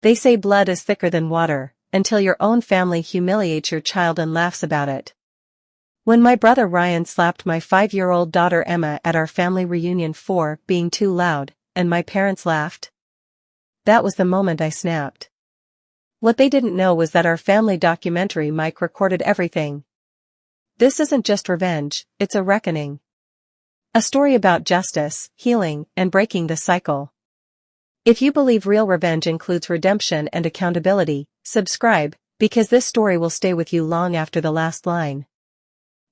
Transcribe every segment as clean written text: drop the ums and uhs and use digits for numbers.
They say blood is thicker than water, until your own family humiliates your child and laughs about it. When my brother Ryan slapped my 5-year-old daughter Emma at our family reunion for being too loud, and my parents laughed, that was the moment I snapped. What they didn't know was that our family documentary mic recorded everything. This isn't just revenge, it's a reckoning. A story about justice, healing, and breaking the cycle. If you believe real revenge includes redemption and accountability, subscribe, because this story will stay with you long after the last line.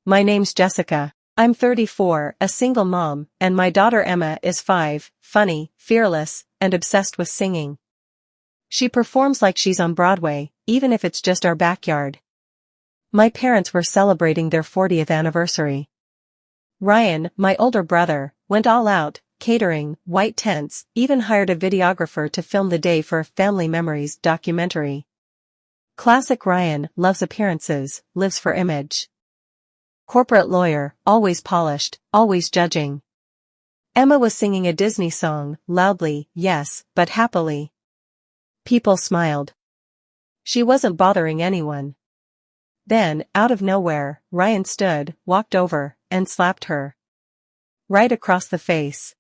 My name's Jessica. I'm 34, a single mom, and my daughter Emma is 5, funny, fearless, and obsessed with singing. She performs like she's on Broadway, even if it's just our backyard. My parents were celebrating their 40th anniversary. Ryan, my older brother, went all out, catering, white tents, even hired a videographer to film the day for a Family Memories documentary. Classic Ryan, loves appearances, lives for image. Corporate lawyer, always polished, always judging. Emma was singing a Disney song, loudly, yes, but happily. People smiled. She wasn't bothering anyone. Then, out of nowhere, Ryan stood, walked over, and slapped her. Right across the face.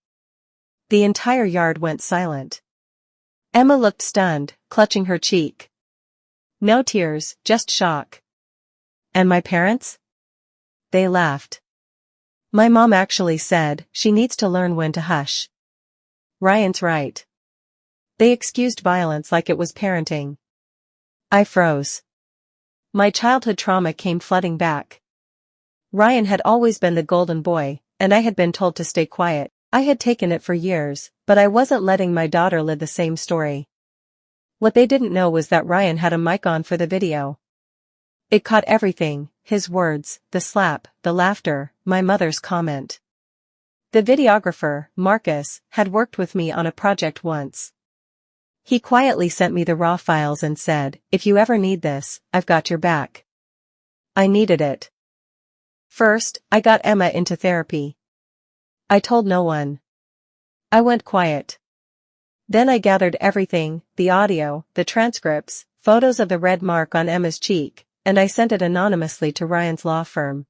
The entire yard went silent. Emma looked stunned, clutching her cheek. No tears, just shock. And my parents? They laughed. My mom actually said, she needs to learn when to hush. Ryan's right. They excused violence like it was parenting. I froze. My childhood trauma came flooding back. Ryan had always been the golden boy, and I had been told to stay quiet. I had taken it for years, but I wasn't letting my daughter live the same story. What they didn't know was that Ryan had a mic on for the video. It caught everything, his words, the slap, the laughter, my mother's comment. The videographer, Marcus, had worked with me on a project once. He quietly sent me the raw files and said, if you ever need this, I've got your back. I needed it. First, I got Emma into therapy. I told no one. I went quiet. Then I gathered everything, the audio, the transcripts, photos of the red mark on Emma's cheek, and I sent it anonymously to Ryan's law firm.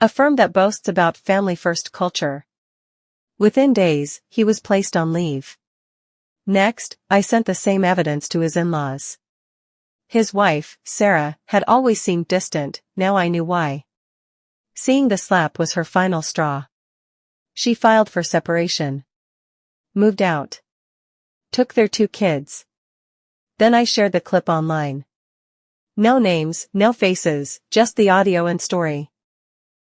A firm that boasts about family-first culture. Within days, he was placed on leave. Next, I sent the same evidence to his in-laws. His wife, Sarah, had always seemed distant, now I knew why. Seeing the slap was her final straw. She filed for separation. Moved out. Took their 2 kids. Then I shared the clip online. No names, no faces, just the audio and story.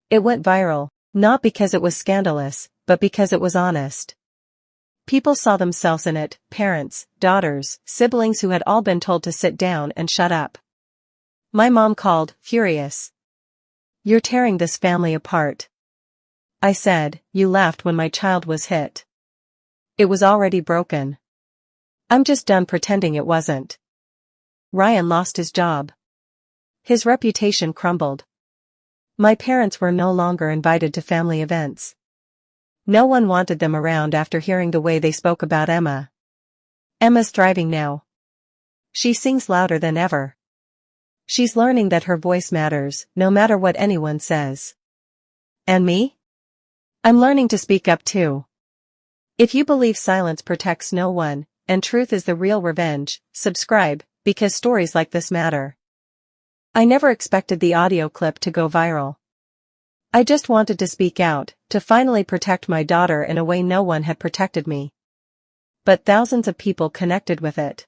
It went viral, not because it was scandalous, but because it was honest. People saw themselves in it, parents, daughters, siblings who had all been told to sit down and shut up. My mom called, furious. You're tearing this family apart. I said, you laughed when my child was hit. It was already broken. I'm just done pretending it wasn't. Ryan lost his job. His reputation crumbled. My parents were no longer invited to family events. No one wanted them around after hearing the way they spoke about Emma. Emma's thriving now. She sings louder than ever. She's learning that her voice matters, no matter what anyone says. And me? I'm learning to speak up too. If you believe silence protects no one, and truth is the real revenge, subscribe, because stories like this matter. I never expected the audio clip to go viral. I just wanted to speak out, to finally protect my daughter in a way no one had protected me. But thousands of people connected with it.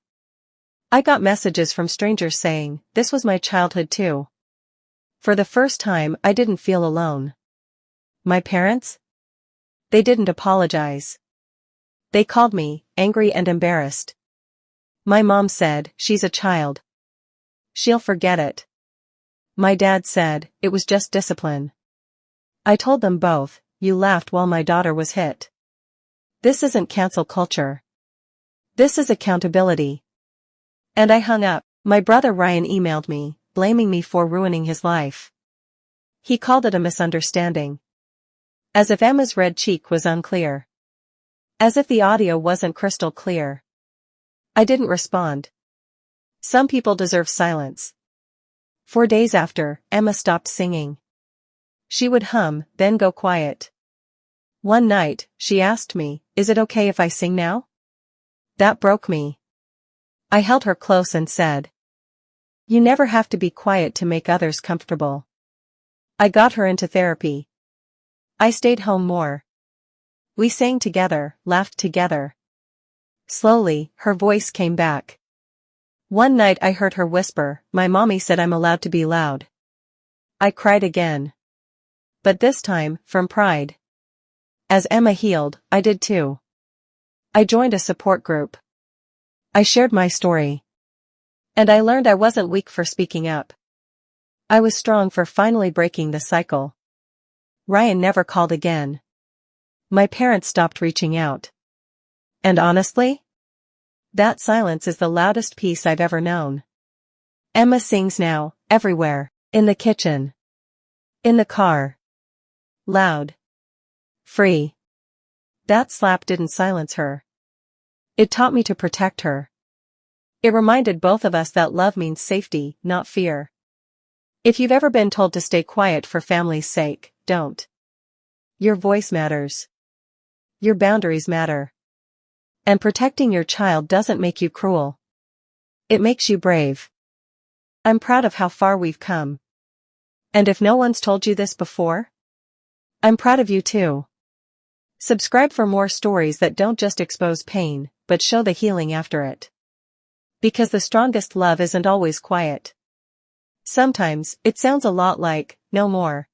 I got messages from strangers saying, this was my childhood too. For the first time, I didn't feel alone. My parents? They didn't apologize. They called me, angry and embarrassed. My mom said, she's a child. She'll forget it. My dad said, it was just discipline. I told them both, you laughed while my daughter was hit. This isn't cancel culture. This is accountability. And I hung up. My brother Ryan emailed me, blaming me for ruining his life. He called it a misunderstanding. As if Emma's red cheek was unclear. As if the audio wasn't crystal clear. I didn't respond. Some people deserve silence. 4 days after, Emma stopped singing. She would hum, then go quiet. One night, she asked me, "Is it okay if I sing now?" That broke me. I held her close and said, "You never have to be quiet to make others comfortable." I got her into therapy. I stayed home more. We sang together, laughed together. Slowly, her voice came back. One night I heard her whisper, "My mommy said I'm allowed to be loud." I cried again. But this time, from pride. As Emma healed, I did too. I joined a support group. I shared my story. And I learned I wasn't weak for speaking up. I was strong for finally breaking the cycle. Ryan never called again. My parents stopped reaching out. And honestly, that silence is the loudest peace I've ever known. Emma sings now, everywhere, in the kitchen, in the car. Loud. Free. That slap didn't silence her. It taught me to protect her. It reminded both of us that love means safety, not fear. If you've ever been told to stay quiet for family's sake, don't. Your voice matters. Your boundaries matter. And protecting your child doesn't make you cruel. It makes you brave. I'm proud of how far we've come. And if no one's told you this before, I'm proud of you too. Subscribe for more stories that don't just expose pain, but show the healing after it. Because the strongest love isn't always quiet. Sometimes, it sounds a lot like, "No more."